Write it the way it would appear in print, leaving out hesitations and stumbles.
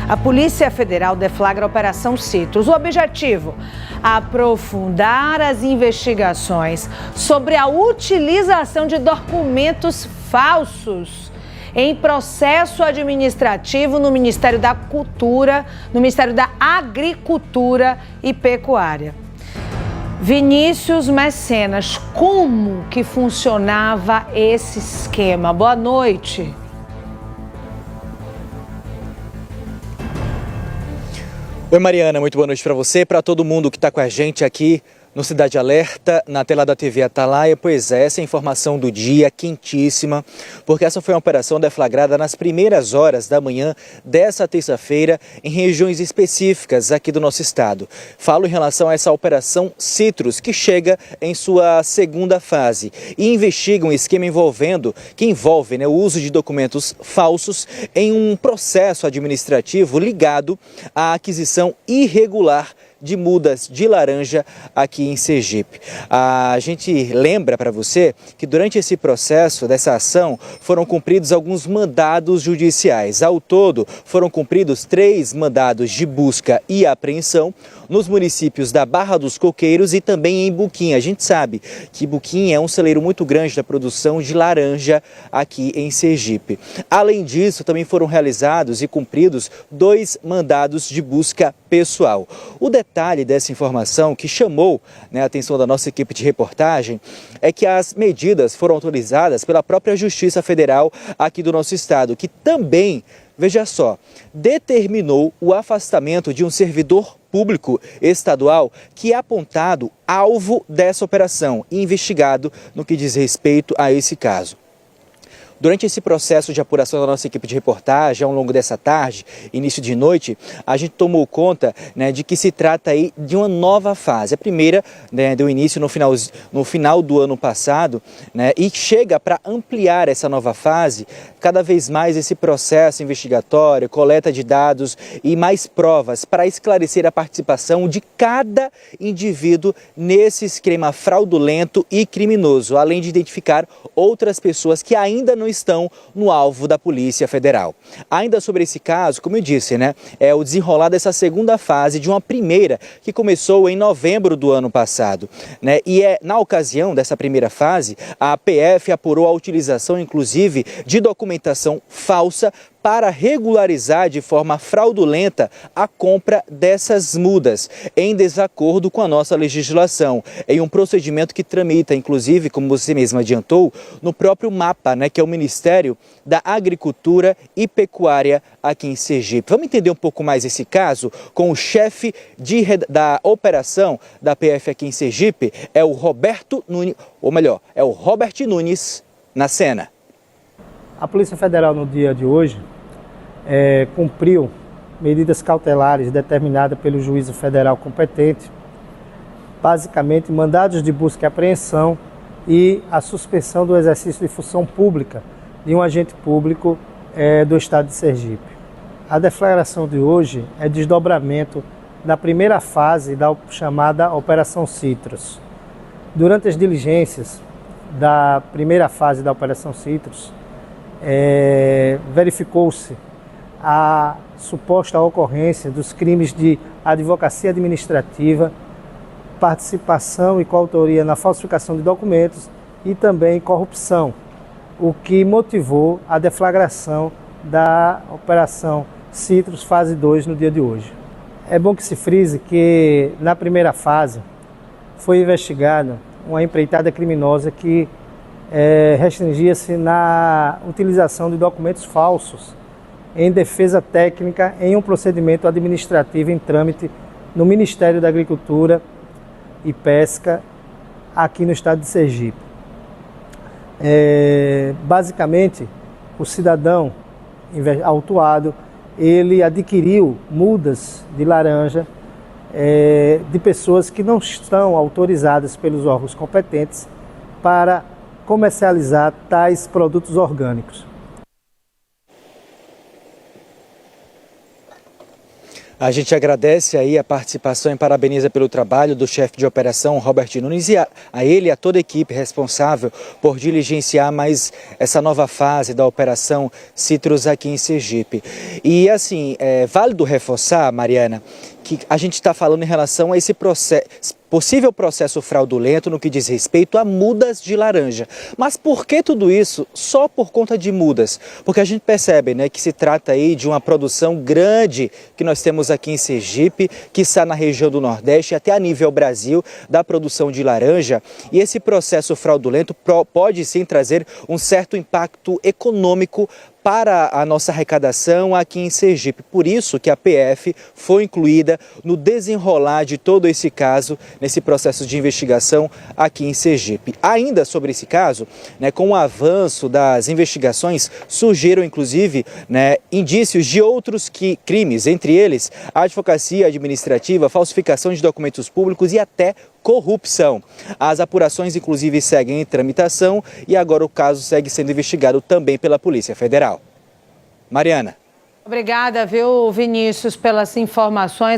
A Polícia Federal deflagra a Operação Citrus. O objetivo: aprofundar as investigações sobre a utilização de documentos falsos em processo administrativo no Ministério da Cultura, no Ministério da Agricultura e Pecuária. Vinícius Mecenas, como que funcionava esse esquema? Boa noite. Oi, Mariana, muito boa noite para você, para todo mundo que está com a gente aqui no Cidade Alerta, na tela da TV Atalaia. Pois é, essa é a informação do dia, quentíssima, porque essa foi uma operação deflagrada nas primeiras horas da manhã dessa terça-feira em regiões específicas aqui do nosso estado. Falo em relação a essa Operação Citrus, que chega em sua segunda fase e investiga um esquema que envolve o uso de documentos falsos em um processo administrativo ligado à aquisição irregular de mudas de laranja aqui em Sergipe. A gente lembra para você que durante esse processo dessa ação foram cumpridos alguns mandados judiciais. Ao todo, foram cumpridos 3 mandados de busca e apreensão nos municípios da Barra dos Coqueiros e também em Buquim. A gente sabe que Buquim é um celeiro muito grande da produção de laranja aqui em Sergipe. Além disso, também foram realizados e cumpridos 2 mandados de busca pessoal. O detalhe dessa informação que chamou a atenção da nossa equipe de reportagem é que as medidas foram autorizadas pela própria Justiça Federal aqui do nosso estado, que também, veja só, determinou o afastamento de um servidor público estadual que é apontado alvo dessa operação e investigado no que diz respeito a esse caso. Durante esse processo de apuração da nossa equipe de reportagem, ao longo dessa tarde, início de noite, a gente tomou conta de que se trata aí de uma nova fase. A primeira deu início no final do ano passado e chega para ampliar essa nova fase, cada vez mais esse processo investigatório, coleta de dados e mais provas para esclarecer a participação de cada indivíduo nesse esquema fraudulento e criminoso, além de identificar outras pessoas que ainda não estão no alvo da Polícia Federal. Ainda sobre esse caso, como eu disse, é o desenrolar dessa segunda fase de uma primeira que começou em novembro do ano passado. E na ocasião dessa primeira fase, a PF apurou a utilização, inclusive, de documentação falsa para regularizar de forma fraudulenta a compra dessas mudas, em desacordo com a nossa legislação, em um procedimento que tramita, inclusive, como você mesma adiantou, no próprio MAPA, que é o Ministério da Agricultura e Pecuária aqui em Sergipe. Vamos entender um pouco mais esse caso com o chefe da operação da PF aqui em Sergipe, é o Roberto Nunes, ou melhor, é o Robert Nunes na cena. A Polícia Federal, no dia de hoje, cumpriu medidas cautelares determinadas pelo juízo federal competente, basicamente mandados de busca e apreensão e a suspensão do exercício de função pública de um agente público do estado de Sergipe. A deflagração de hoje é desdobramento da primeira fase da chamada Operação Citrus. Durante as diligências da primeira fase da Operação Citrus, verificou-se a suposta ocorrência dos crimes de advocacia administrativa, participação e coautoria na falsificação de documentos e também corrupção, o que motivou a deflagração da Operação Citrus Fase 2 no dia de hoje. É bom que se frise que na primeira fase foi investigada uma empreitada criminosa que restringia-se na utilização de documentos falsos em defesa técnica em um procedimento administrativo em trâmite no Ministério da Agricultura e Pesca aqui no estado de Sergipe. Basicamente, o cidadão autuado, ele adquiriu mudas de laranja de pessoas que não estão autorizadas pelos órgãos competentes para comercializar tais produtos orgânicos. A gente agradece aí a participação e parabeniza pelo trabalho do chefe de operação, Robert Nunes, e a ele e a toda a equipe responsável por diligenciar mais essa nova fase da Operação Citrus aqui em Sergipe. E assim, é válido reforçar, Mariana, que a gente está falando em relação a esse possível processo fraudulento no que diz respeito a mudas de laranja. Mas por que tudo isso só por conta de mudas? Porque a gente percebe, né, que se trata aí de uma produção grande que nós temos aqui em Sergipe, que está na região do Nordeste, até a nível Brasil, da produção de laranja. E esse processo fraudulento pode sim trazer um certo impacto econômico para a nossa arrecadação aqui em Sergipe. Por isso que a PF foi incluída no desenrolar de todo esse caso, nesse processo de investigação aqui em Sergipe. Ainda sobre esse caso, né, com o avanço das investigações, surgiram inclusive, né, indícios de outros crimes, entre eles a advocacia administrativa, falsificação de documentos públicos e até corrupção. As apurações, inclusive, seguem em tramitação e agora o caso segue sendo investigado também pela Polícia Federal. Mariana. Obrigada, viu, Vinícius, pelas informações.